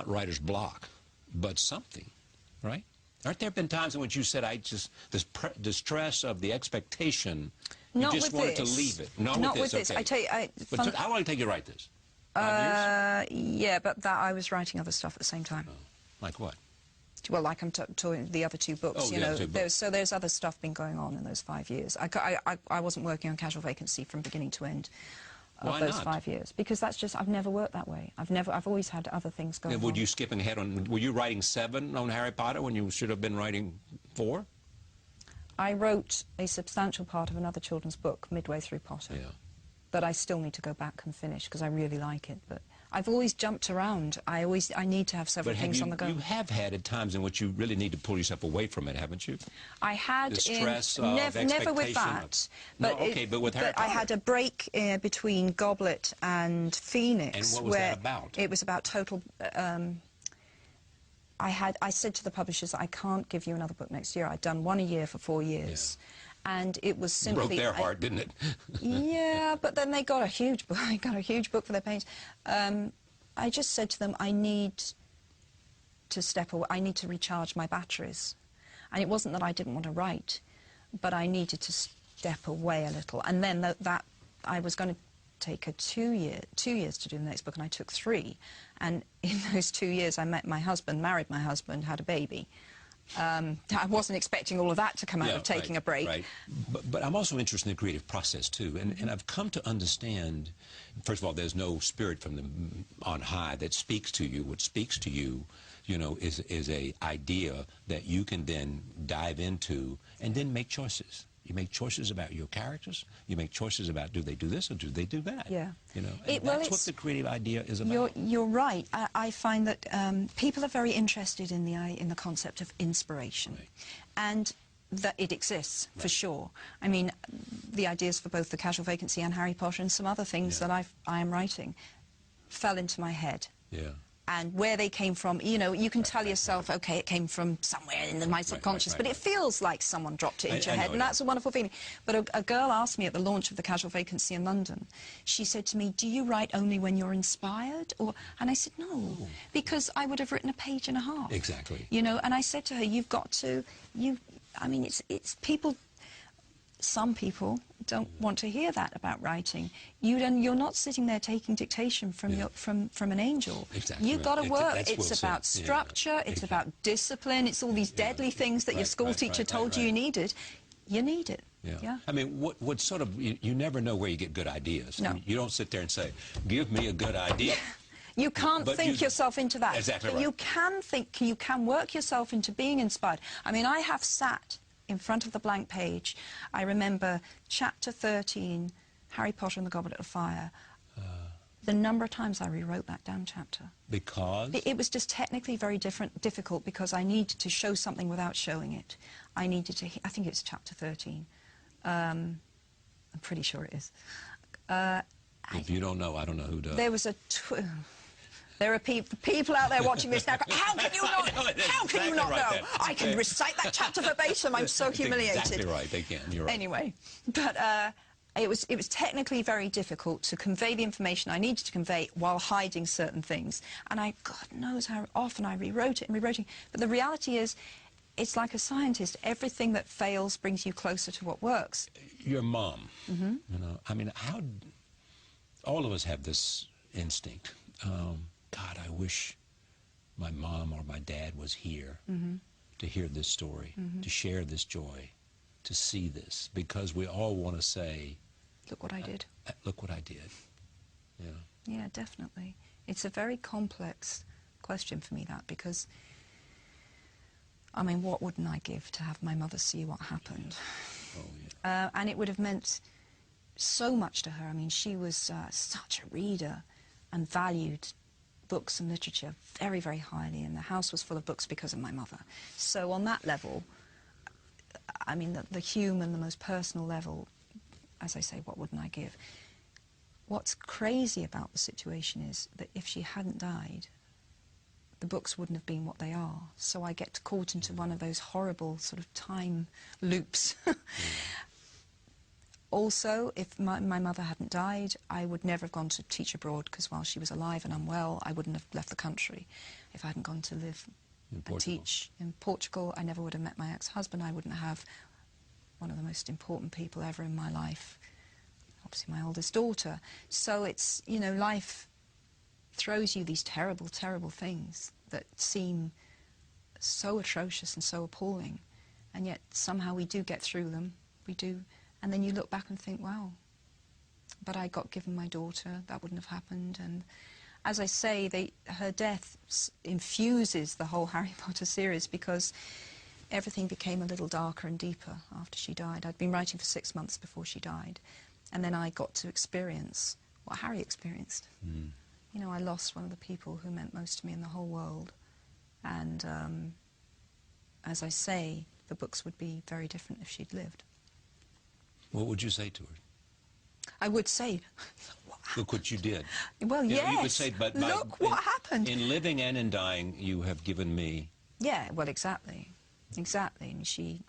Speaker 1: writer's block, but something, right? Aren't there been times in which you said, the stress of the expectation, you
Speaker 2: Not
Speaker 1: just
Speaker 2: with
Speaker 1: wanted
Speaker 2: this.
Speaker 1: to leave it?
Speaker 2: Not with this.
Speaker 1: Okay.
Speaker 2: I tell you,
Speaker 1: But how long did it take you to write this? 5 years?
Speaker 2: yeah, but I was writing other stuff at the same time.
Speaker 1: Oh, like what?
Speaker 2: Well, like I'm talking the other 2 books,
Speaker 1: Oh,
Speaker 2: you
Speaker 1: yeah,
Speaker 2: know.
Speaker 1: 2 books.
Speaker 2: There's other stuff been going on in those 5 years. I wasn't working on Casual Vacancy from beginning to end of
Speaker 1: Why
Speaker 2: those
Speaker 1: not?
Speaker 2: 5 years, because that's just, I've never worked that way. I've always had other things going on.
Speaker 1: Were you skipping ahead on, were you writing 7 on Harry Potter when you should have been writing 4?
Speaker 2: I wrote a substantial part of another children's book midway through Potter.
Speaker 1: Yeah.
Speaker 2: That I still need to go back and finish because I really like it. But I've always jumped around. I need to have several things on the go.
Speaker 1: You have had at times in which you really need to pull yourself away from it, haven't you?
Speaker 2: I had
Speaker 1: The stress of
Speaker 2: never with
Speaker 1: expectation
Speaker 2: that.
Speaker 1: No, okay, but with Harry
Speaker 2: I had
Speaker 1: Potter.
Speaker 2: a break between Goblet and Phoenix.
Speaker 1: And what was
Speaker 2: where
Speaker 1: that about?
Speaker 2: It was about total. I said to the publishers, I can't give you another book next year. I'd done 1 a year for 4 years. And it was simply...
Speaker 1: Broke their heart, didn't it?
Speaker 2: Yeah, but then they got a huge book. They got a huge book for their pains. I just said to them, I need to step away. I need to recharge my batteries. And it wasn't that I didn't want to write, but I needed to step away a little. And then that I was going to take 2 years to do the next book, and I took 3. And in those 2 years, I met my husband, married my husband, had a baby. I wasn't expecting all of that to come out of taking a break.
Speaker 1: Right. But I'm also interested in the creative process, too. And I've come to understand, first of all, there's no spirit from on high that speaks to you. What speaks to you, you know, is a idea that you can then dive into and then make choices. You make choices about your characters. You make choices about do they do this or do they do that.
Speaker 2: Yeah.
Speaker 1: You know, and that's what the creative idea is about.
Speaker 2: You're right. I find that people are very interested in the concept of inspiration,
Speaker 1: Right.
Speaker 2: and that it exists for sure. I mean, the ideas for both The Casual Vacancy and Harry Potter and some other things that I am writing fell into my head.
Speaker 1: Yeah.
Speaker 2: And where they came from, you know, you can tell yourself, okay, it came from somewhere in my subconscious, but it feels like someone dropped it into your head, and that's a wonderful feeling. But a girl asked me at the launch of The Casual Vacancy in London, she said to me, do you write only when you're inspired? And I said, no, because I would have written a page and a half.
Speaker 1: Exactly.
Speaker 2: You know, and I said to her, you've got to, I mean, it's people... some people don't want to hear that about writing. You're not sitting there taking dictation from from an angel.
Speaker 1: Exactly.
Speaker 2: You've got to work.
Speaker 1: That's
Speaker 2: It's
Speaker 1: well
Speaker 2: about
Speaker 1: said.
Speaker 2: structure. It's about discipline. It's all these deadly things that your school teacher told you you needed. You need it. Yeah.
Speaker 1: I mean, what sort of, you never know where you get good ideas.
Speaker 2: No.
Speaker 1: I mean, you don't sit there and say, give me a good idea.
Speaker 2: You can't think yourself into that.
Speaker 1: Exactly
Speaker 2: but
Speaker 1: right.
Speaker 2: you can think, you can work yourself into being inspired. I mean, I have sat in front of the blank page. I remember chapter 13, Harry Potter and the Goblet of Fire. The number of times I rewrote that damn chapter.
Speaker 1: Because?
Speaker 2: It was just technically very difficult because I needed to show something without showing it. I needed to, I think it's chapter 13. I'm pretty sure it is.
Speaker 1: If you don't know, I don't know who does.
Speaker 2: There was a... There are people out there watching this now. How can you not? How can you not know? I can recite that chapter verbatim. I'm so humiliated.
Speaker 1: Exactly right. They can. You're right.
Speaker 2: Anyway, but it was technically very difficult to convey the information I needed to convey while hiding certain things. And God knows how often I rewrote it and rewrote it. But the reality is, it's like a scientist. Everything that fails brings you closer to what works.
Speaker 1: Your mom. You know, I mean, how? All of us have this instinct. God, I wish my mom or my dad was here to hear this story, to share this joy, to see this, because we all want to say,
Speaker 2: look what I did.
Speaker 1: Look what I did. Yeah.
Speaker 2: Yeah, definitely. It's a very complex question for me, that, because, I mean, what wouldn't I give to have my mother see what happened?
Speaker 1: Oh, yeah.
Speaker 2: And it would have meant so much to her. I mean, she was such a reader and valued books and literature very, very highly, and the house was full of books because of my mother. So on that level, I mean, the human, the most personal level, as I say, what wouldn't I give? What's crazy about the situation is that if she hadn't died, the books wouldn't have been what they are. So I get caught into one of those horrible sort of time loops. Also, if my mother hadn't died, I would never have gone to teach abroad, because while she was alive and unwell, I wouldn't have left the country. If I hadn't gone to live and teach in Portugal, I never would have met my ex-husband. I wouldn't have one of the most important people ever in my life, obviously my oldest daughter. So it's, you know, life throws you these terrible, terrible things that seem so atrocious and so appalling, and yet somehow we do get through them. We do. And then you look back and think, wow, but I got given my daughter, that wouldn't have happened. And as I say, her death infuses the whole Harry Potter series, because everything became a little darker and deeper after she died. I'd been writing for 6 months before she died, and then I got to experience what Harry experienced. You know, I lost one of the people who meant most to me in the whole world. And as I say, the books would be very different if she'd lived.
Speaker 1: What would you say to her?
Speaker 2: I would say,
Speaker 1: look what you did.
Speaker 2: Well,
Speaker 1: you
Speaker 2: yes,
Speaker 1: know, you would say, but
Speaker 2: look what happened.
Speaker 1: In living and in dying, you have given me...
Speaker 2: Yeah, well, exactly. Exactly. And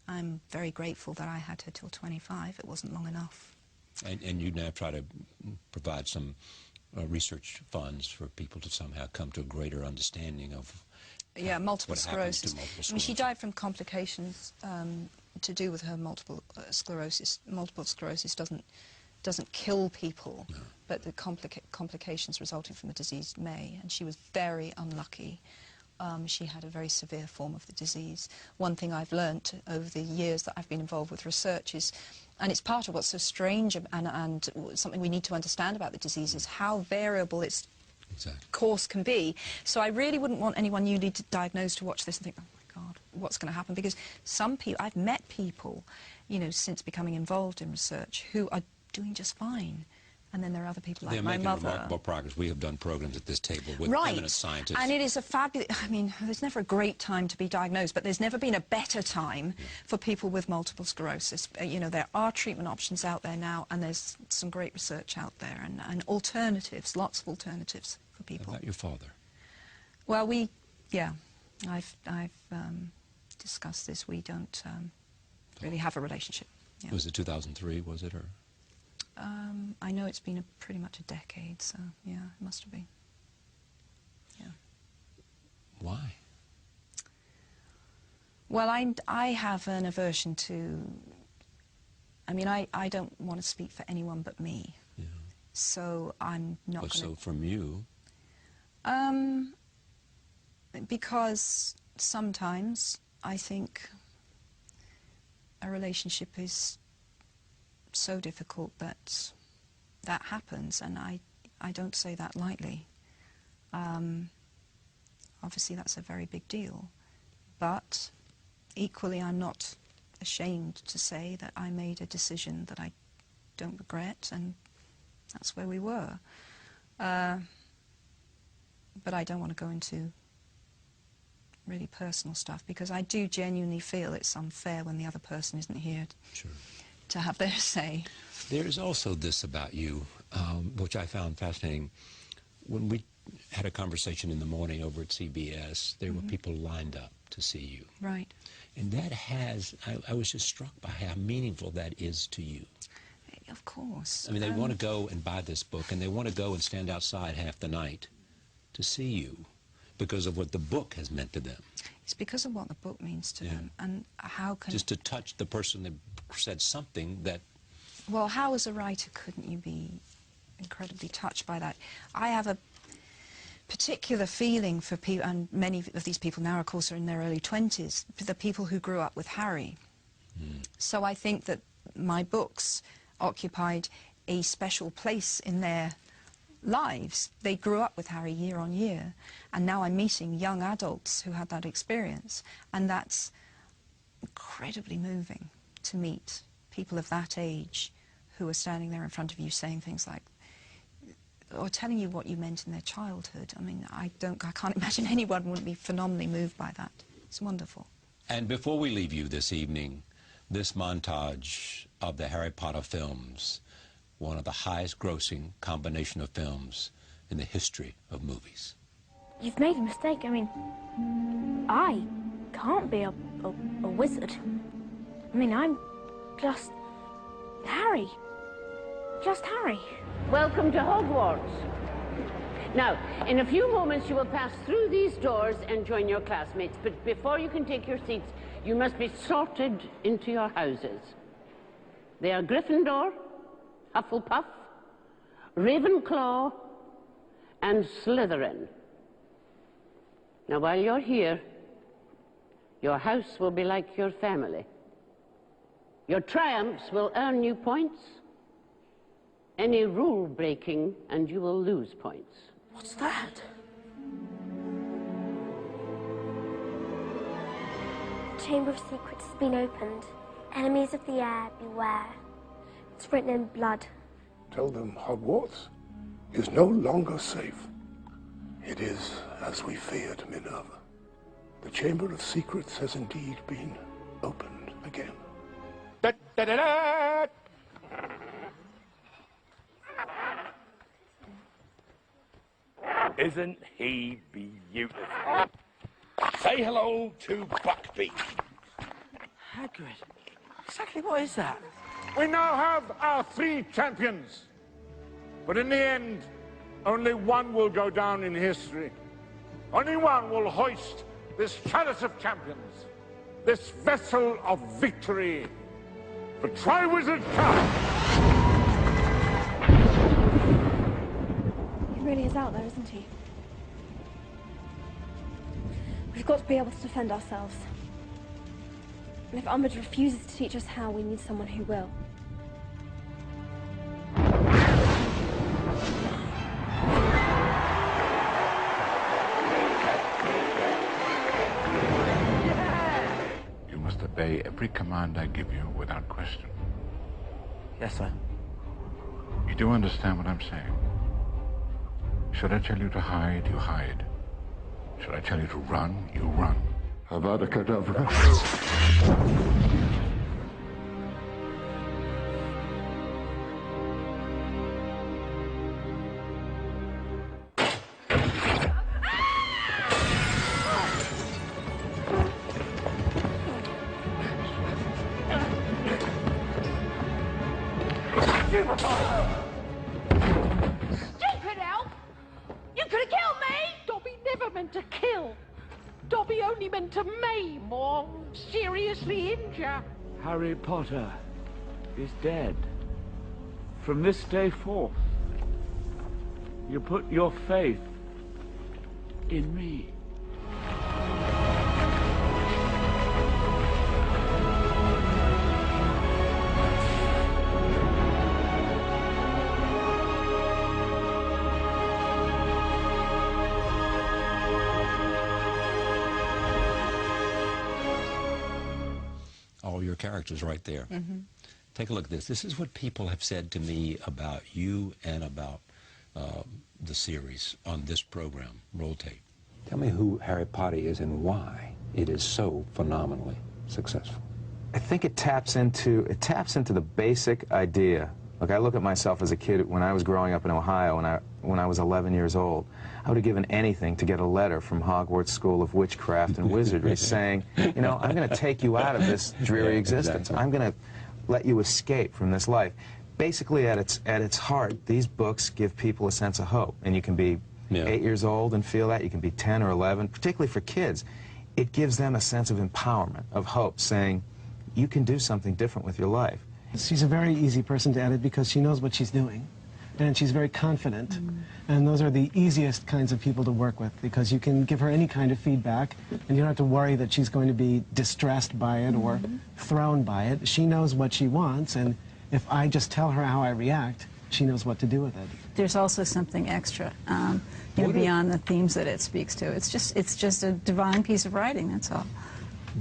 Speaker 2: I'm very grateful that I had her till 25. It wasn't long enough.
Speaker 1: And you now try to provide some research funds for people to somehow come to a greater understanding of...
Speaker 2: Yeah, multiple sclerosis.
Speaker 1: Multiple sclerosis.
Speaker 2: I mean, she died from complications to do with her multiple sclerosis. Multiple sclerosis doesn't kill people, no. But the complications resulting from the disease may, and she was very unlucky. She had a very severe form of the disease. One thing I've learnt over the years that I've been involved with research is, and it's part of what's so strange and something we need to understand about the disease, is how variable its course can be. So I really wouldn't want anyone newly diagnosed to watch this and think, oh my God, what's going to happen? Because some people, I've met people, you know, since becoming involved in research who are doing just fine. And then there are other people like my mother.
Speaker 1: They're making remarkable progress. We have done programs at this table with eminent scientists.
Speaker 2: And it is a fabulous, I mean, there's never a great time to be diagnosed, but there's never been a better time for people with multiple sclerosis. You know, there are treatment options out there now, and there's some great research out there, and alternatives, lots of alternatives for people.
Speaker 1: How about your father?
Speaker 2: Well, I've discussed this. We don't really have a relationship. Yeah.
Speaker 1: Was it 2003, was it, or...?
Speaker 2: I know it's been pretty much a decade, so yeah, it must have been. Yeah.
Speaker 1: Why?
Speaker 2: Well, I have an aversion to I mean, I don't want to speak for anyone but me.
Speaker 1: Yeah.
Speaker 2: So I'm not going to...
Speaker 1: So from you?
Speaker 2: Because sometimes I think a relationship is so difficult that that happens, and I don't say that lightly. Obviously that's a very big deal, but equally I'm not ashamed to say that I made a decision that I don't regret, and that's where we were. But I don't want to go into really personal stuff, because I do genuinely feel it's unfair when the other person isn't here to have their say.
Speaker 1: There's also this about you, which I found fascinating. When we had a conversation in the morning over at CBS, there were people lined up to see you.
Speaker 2: Right.
Speaker 1: And that has, I was just struck by how meaningful that is to you.
Speaker 2: Of course.
Speaker 1: I mean, they want to go and buy this book, and they want to go and stand outside half the night to see you because of what the book has meant to them.
Speaker 2: It's because of what the book means to them. And how can...
Speaker 1: Just to touch the person that said something that...
Speaker 2: Well, how as a writer couldn't you be incredibly touched by that? I have a particular feeling for people, and many of these people now, of course, are in their early 20s, for the people who grew up with Harry. So I think that my books occupied a special place in their lives. They grew up with Harry year on year, and now I'm meeting young adults who had that experience, and that's incredibly moving to meet people of that age who are standing there in front of you saying things like, or telling you what you meant in their childhood. I mean, I can't imagine anyone wouldn't be phenomenally moved by that. It's wonderful.
Speaker 1: And before we leave you this evening, this montage of the Harry Potter films, one of the highest grossing combination of films in the history of movies.
Speaker 4: You've made a mistake. I mean, I can't be a wizard. I mean, I'm just Harry. Just Harry.
Speaker 8: Welcome to Hogwarts. Now, in a few moments you will pass through these doors and join your classmates, but before you can take your seats, you must be sorted into your houses. They are Gryffindor, Hufflepuff, Ravenclaw, and Slytherin. Now, while you're here, your house will be like your family. Your triumphs will earn you points. Any rule breaking, and you will lose points.
Speaker 4: What's that? The Chamber of Secrets has been opened. Enemies of the air, beware. It's written in blood.
Speaker 3: Tell them Hogwarts is no longer safe. It is as we feared, Minerva. The Chamber of Secrets has indeed been opened again.
Speaker 9: Da, da, da, da. Isn't he beautiful? Say hello to Buckbeak.
Speaker 5: Hagrid, exactly what is that?
Speaker 9: We now have our 3 champions. But in the end, only one will go down in history. Only one will hoist this chalice of champions, this vessel of victory, the Triwizard Cup.
Speaker 4: He really is out there, isn't he? We've got to be able to defend ourselves. And if Umbridge refuses to teach us how, we need someone who will.
Speaker 10: You must obey every command I give you without question.
Speaker 5: Yes, sir.
Speaker 10: You do understand what I'm saying? Should I tell you to hide, you hide. Should I tell you to run, you run. Avada Kedavra.
Speaker 8: Stupid elf! You could have killed me!
Speaker 11: Dobby never meant to kill. Dobby only meant to maim or seriously injure.
Speaker 12: Harry Potter, is dead. From this day forth, you put your faith in me.
Speaker 1: All your characters right there.
Speaker 2: Mm-hmm.
Speaker 1: Take a look at this. This is what people have said to me about you and about the series on this program, Roll Tape.
Speaker 13: Tell me who Harry Potter is and why it is so phenomenally successful.
Speaker 14: I think it taps into the basic idea. Look, I look at myself as a kid when I was growing up in Ohio, when I was 11 years old. I would have given anything to get a letter from Hogwarts School of Witchcraft and Wizardry saying, you know, I'm going to take you out of this dreary existence.
Speaker 13: Exactly.
Speaker 14: I'm going to let you escape from this life. Basically, at its heart, these books give people a sense of hope. And you can be 8 years old and feel that. You can be 10 or 11, particularly for kids. It gives them a sense of empowerment, of hope, saying, you can do something different with your life.
Speaker 15: She's a very easy person to edit because she knows what she's doing, and she's very confident. And those are the easiest kinds of people to work with because you can give her any kind of feedback, and you don't have to worry that she's going to be distressed by it or thrown by it. She knows what she wants, and if I just tell her how I react, she knows what to do with it.
Speaker 16: There's also something extra, you know, beyond the themes that it speaks to. It's just a divine piece of writing, that's all.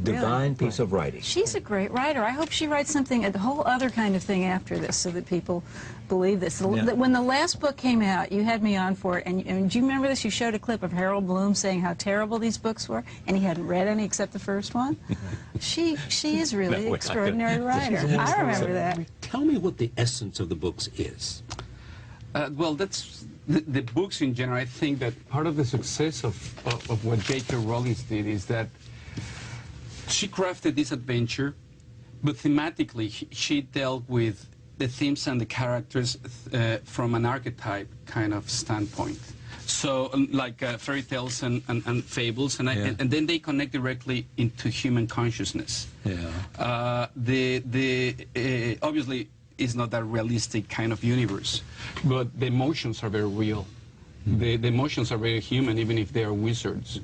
Speaker 13: Divine piece of writing.
Speaker 16: She's a great writer. I hope she writes something, a whole other kind of thing after this so that people believe this. When the last book came out, you had me on for it, and do you remember this? You showed a clip of Harold Bloom saying how terrible these books were, and he hadn't read any except the first one. She is really an extraordinary writer. I remember that.
Speaker 1: Tell me what the essence of the books is.
Speaker 17: Well, that's the books in general. I think that part of the success of what J.K. Rowling did is that she crafted this adventure, but thematically she dealt with the themes and the characters from an archetype kind of standpoint. So like fairy tales and fables, and then they connect directly into human consciousness.
Speaker 1: Yeah.
Speaker 17: Obviously it's not that realistic kind of universe, but the emotions are very real. The emotions are very human, even if they are wizards.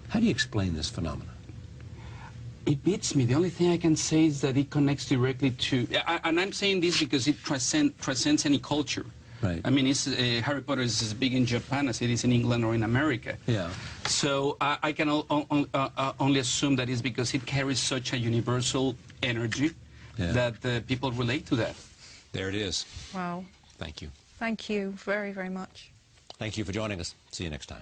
Speaker 1: How do you explain this phenomenon?
Speaker 17: It beats me. The only thing I can say is that it connects directly to, and I'm saying this because it transcends any culture.
Speaker 1: Right.
Speaker 17: I mean, Harry Potter is as big in Japan as it is in England or in America.
Speaker 1: Yeah.
Speaker 17: So I can only assume that it's because it carries such a universal energy that people relate to that.
Speaker 1: There it is.
Speaker 2: Wow.
Speaker 1: Thank you.
Speaker 2: Thank you very, very much.
Speaker 1: Thank you for joining us. See you next time.